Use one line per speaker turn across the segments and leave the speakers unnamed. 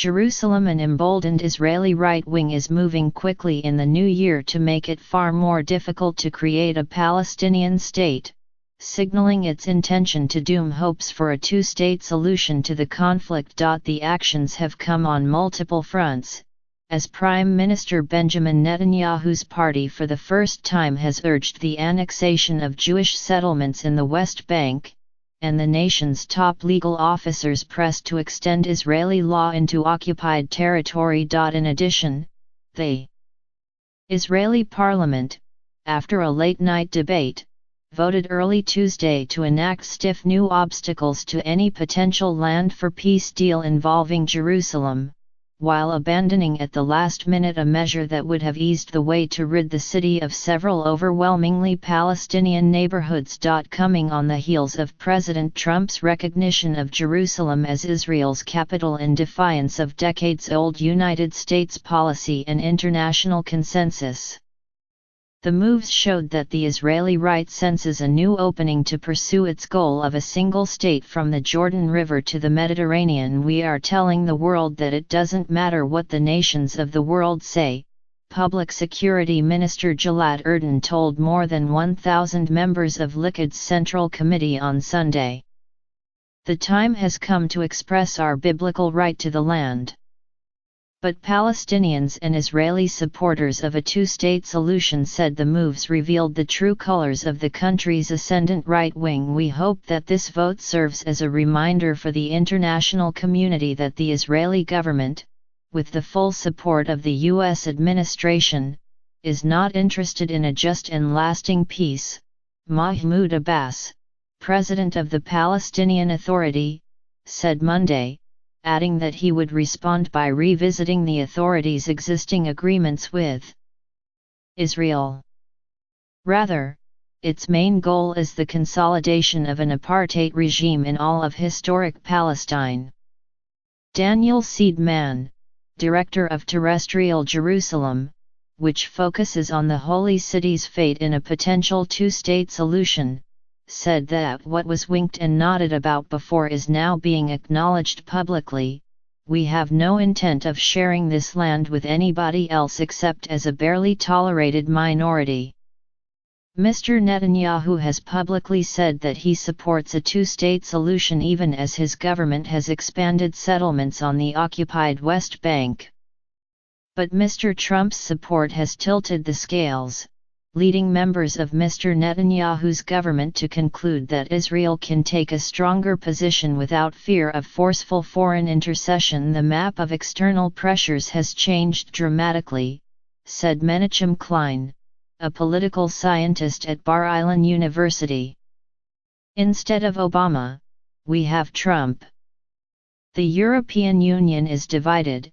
Jerusalem, an emboldened Israeli right wing is moving quickly in the new year to make it far more difficult to create a Palestinian state, signaling its intention to doom hopes for a two-state solution to the conflict. The actions have come on multiple fronts, as Prime Minister Benjamin Netanyahu's party for the first time has urged the annexation of Jewish settlements in the West Bank, and the nation's top legal officers pressed to extend Israeli law into occupied territory. In addition, the Israeli parliament, after a late-night debate, voted early Tuesday to enact stiff new obstacles to any potential land for peace deal involving Jerusalem, while abandoning at the last minute a measure that would have eased the way to rid the city of several overwhelmingly Palestinian neighborhoods. Coming on the heels of President Trump's recognition of Jerusalem as Israel's capital in defiance of decades-old United States policy and international consensus. The moves showed that the Israeli right senses a new opening to pursue its goal of a single state from the Jordan River to the Mediterranean. "We are telling the world that it doesn't matter what the nations of the world say," Public Security Minister Gilad Erdan told more than 1,000 members of Likud Central Committee on Sunday. "The time has come to express our biblical right to the land." But Palestinians and Israeli supporters of a two-state solution said the moves revealed the true colors of the country's ascendant right wing. "We hope that this vote serves as a reminder for the international community that the Israeli government, with the full support of the U.S. administration, is not interested in a just and lasting peace," Mahmoud Abbas, president of the Palestinian Authority, said Monday, adding that he would respond by revisiting the authorities' existing agreements with Israel. Rather, its main goal is the consolidation of an apartheid regime in all of historic Palestine. Daniel Seidman, director of Terrestrial Jerusalem, which focuses on the Holy City's fate in a potential two-state solution, said that what was winked and nodded about before is now being acknowledged publicly. "We have no intent of sharing this land with anybody else except as a barely tolerated minority." Mr. Netanyahu has publicly said that he supports a two-state solution even as his government has expanded settlements on the occupied West Bank. But Mr. Trump's support has tilted the scales, leading members of Mr. Netanyahu's government to conclude that Israel can take a stronger position without fear of forceful foreign intercession. "The map of external pressures has changed dramatically," said Menachem Klein, a political scientist at Bar-Ilan University. "Instead of Obama, we have Trump. The European Union is divided,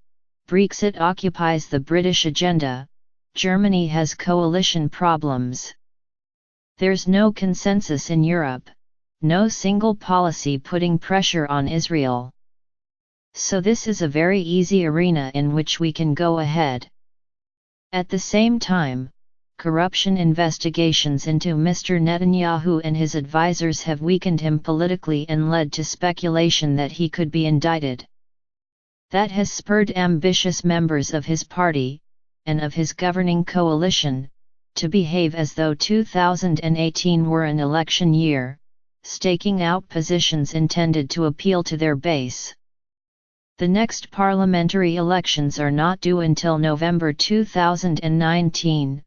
Brexit occupies the British agenda, Germany has coalition problems. There's no consensus in Europe, no single policy putting pressure on Israel. So this is a very easy arena in which we can go ahead." At the same time, corruption investigations into Mr. Netanyahu and his advisors have weakened him politically and led to speculation that he could be indicted. That has spurred ambitious members of his party, and of his governing coalition, to behave as though 2018 were an election year, staking out positions intended to appeal to their base. The next parliamentary elections are not due until November 2019,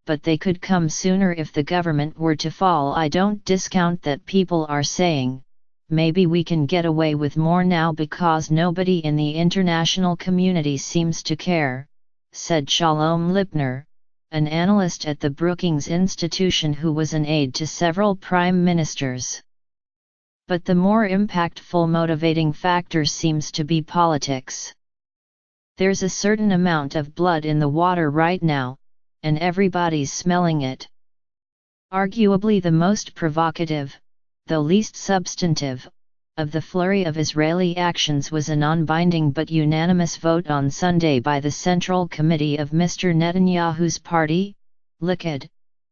but they could come sooner if the government were to fall. "I don't discount that people are saying, maybe we can get away with more now because nobody in the international community seems to care," said Shalom Lipner, an analyst at the Brookings Institution who was an aide to several prime ministers. But the more impactful motivating factor seems to be politics. "There's a certain amount of blood in the water right now, and everybody's smelling it." Arguably the most provocative, though least substantive, of the flurry of Israeli actions was a non-binding but unanimous vote on Sunday by the Central Committee of Mr. Netanyahu's party, Likud,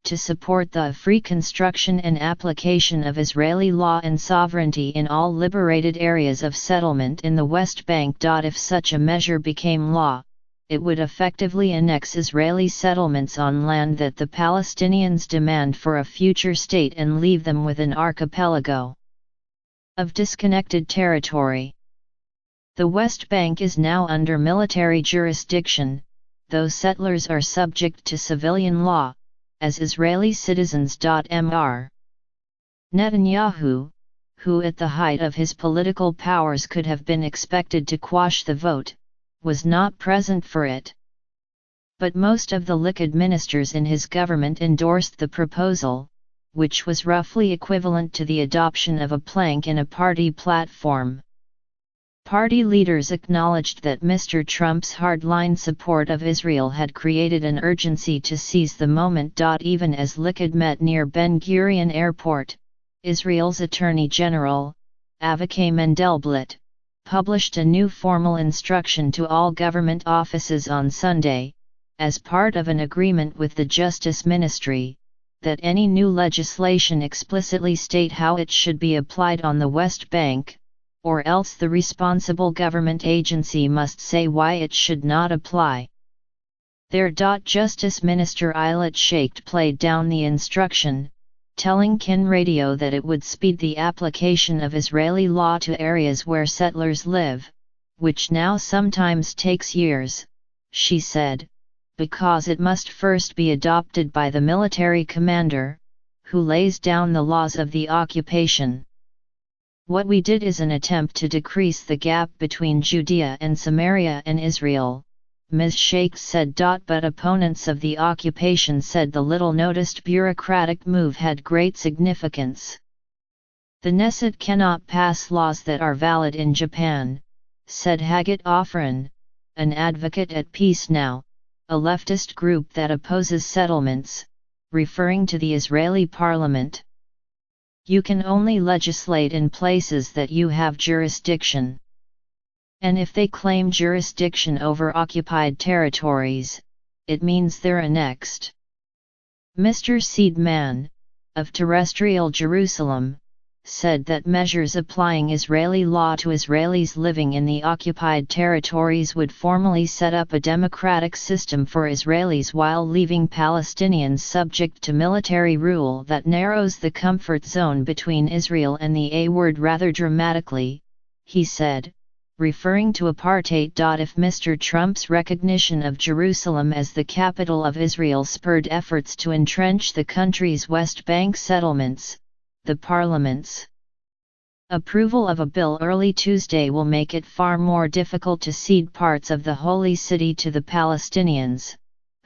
to support the free construction and application of Israeli law and sovereignty in all liberated areas of settlement in the West Bank. If such a measure became law, it would effectively annex Israeli settlements on land that the Palestinians demand for a future state and leave them with an archipelago of disconnected territory. The West Bank is now under military jurisdiction, though settlers are subject to civilian law, as Israeli citizens. Mr. Netanyahu, who at the height of his political powers could have been expected to quash the vote, was not present for it. But most of the Likud ministers in his government endorsed the proposal, which was roughly equivalent to the adoption of a plank in a party platform. Party leaders acknowledged that Mr. Trump's hardline support of Israel had created an urgency to seize the moment. Even as Likud met near Ben Gurion Airport, Israel's Attorney General, Avichai Mendelblit, published a new formal instruction to all government offices on Sunday, as part of an agreement with the Justice Ministry, that any new legislation explicitly state how it should be applied on the West Bank, or else the responsible government agency must say why it should not apply. Their Justice Minister Eilat Shaked played down the instruction, telling Kin Radio that it would speed the application of Israeli law to areas where settlers live, which now sometimes takes years, she said, because it must first be adopted by the military commander, who lays down the laws of the occupation. What we did is an attempt to decrease the gap between Judea and Samaria and Israel, Ms. Sheikh said. But opponents of the occupation said the little-noticed bureaucratic move had great significance. The Knesset cannot pass laws that are valid in Japan, said Haggit Ofran, an advocate at Peace Now, a leftist group that opposes settlements, referring to the Israeli parliament. You can only legislate in places that you have jurisdiction. And if they claim jurisdiction over occupied territories, it means they're annexed. Mr. Seidman, of Terrestrial Jerusalem, said that measures applying Israeli law to Israelis living in the occupied territories would formally set up a democratic system for Israelis while leaving Palestinians subject to military rule that narrows the comfort zone between Israel and the A-word rather dramatically, he said, referring to apartheid. If Mr. Trump's recognition of Jerusalem as the capital of Israel spurred efforts to entrench the country's West Bank settlements, the parliament's approval of a bill early Tuesday will make it far more difficult to cede parts of the Holy City to the Palestinians,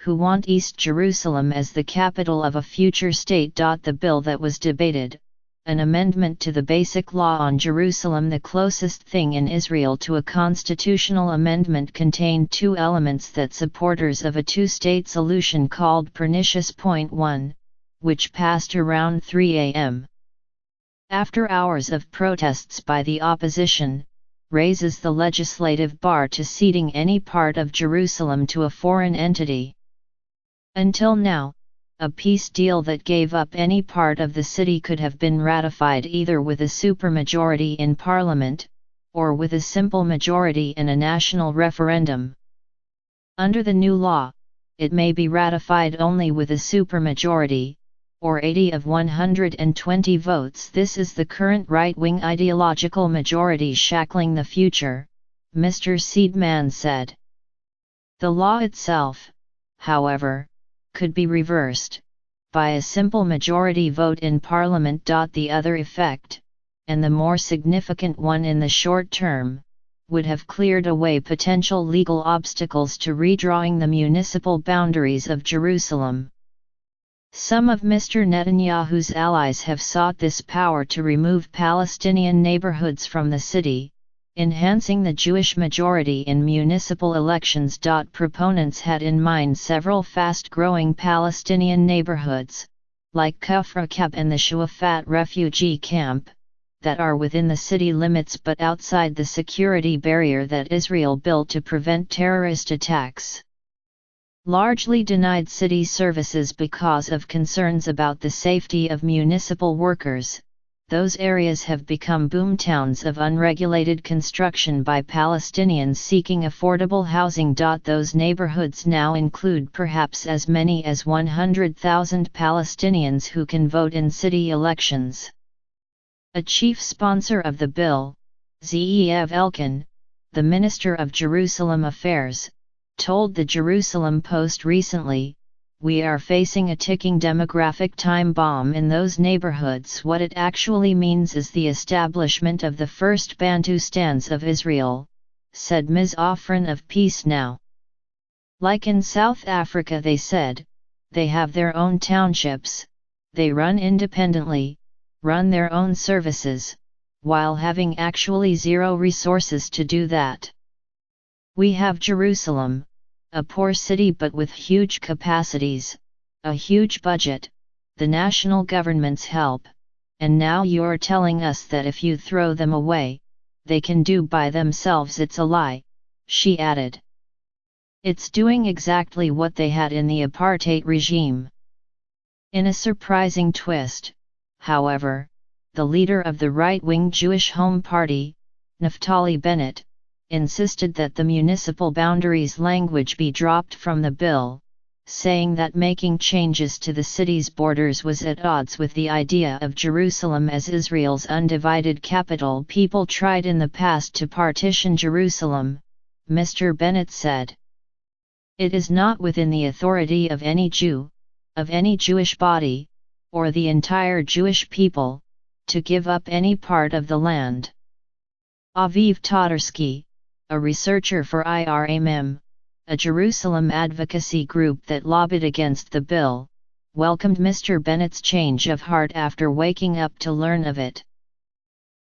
who want East Jerusalem as the capital of a future state. The bill that was debated, an amendment to the Basic Law on Jerusalem, the closest thing in Israel to a constitutional amendment, contained two elements that supporters of a two-state solution called pernicious. Point 1, which passed around 3 a.m. after hours of protests by the opposition, raises the legislative bar to ceding any part of Jerusalem to a foreign entity. Until now, a peace deal that gave up any part of the city could have been ratified either with a supermajority in parliament, or with a simple majority in a national referendum. Under the new law, it may be ratified only with a supermajority, or 80 of 120 votes. This is the current right-wing ideological majority shackling the future, Mr. Seidman said. The law itself, however, could be reversed by a simple majority vote in Parliament. The other effect, and the more significant one in the short term, would have cleared away potential legal obstacles to redrawing the municipal boundaries of Jerusalem. Some of Mr. Netanyahu's allies have sought this power to remove Palestinian neighborhoods from the city, enhancing the Jewish majority in municipal elections. Proponents had in mind several fast-growing Palestinian neighborhoods, like Kfar Kab and the Shuafat refugee camp, that are within the city limits but outside the security barrier that Israel built to prevent terrorist attacks. largely denied city services because of concerns about the safety of municipal workers. Those areas have become boomtowns of unregulated construction by Palestinians seeking affordable housing. Those neighborhoods now include perhaps as many as 100,000 Palestinians who can vote in city elections. A chief sponsor of the bill, Zeev Elkin, the Minister of Jerusalem Affairs, told the Jerusalem Post recently, "We are facing a ticking demographic time bomb in those neighborhoods. What it actually means is the establishment of the first Bantustans of Israel," said Ms. Ofran of Peace Now. Like in South Africa, they said, they have their own townships, they run independently, run their own services, while having actually zero resources to do that. We have Jerusalem, a poor city but with huge capacities, a huge budget, the national government's help, and now you're telling us that if you throw them away, they can do by themselves. It's a lie, she added. It's doing exactly what they had in the apartheid regime. In a surprising twist, however, the leader of the right-wing Jewish Home Party, Naftali Bennett, insisted that the municipal boundaries language be dropped from the bill, saying that making changes to the city's borders was at odds with the idea of Jerusalem as Israel's undivided capital. People tried in the past to partition Jerusalem, Mr. Bennett said. It is not within the authority of any Jew, of any Jewish body, or the entire Jewish people, to give up any part of the land. Aviv Tatarsky, a researcher for IRAMM, a Jerusalem advocacy group that lobbied against the bill, welcomed Mr. Bennett's change of heart after waking up to learn of it.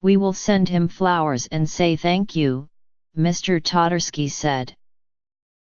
"We will send him flowers and say thank you," Mr. Tatarsky said.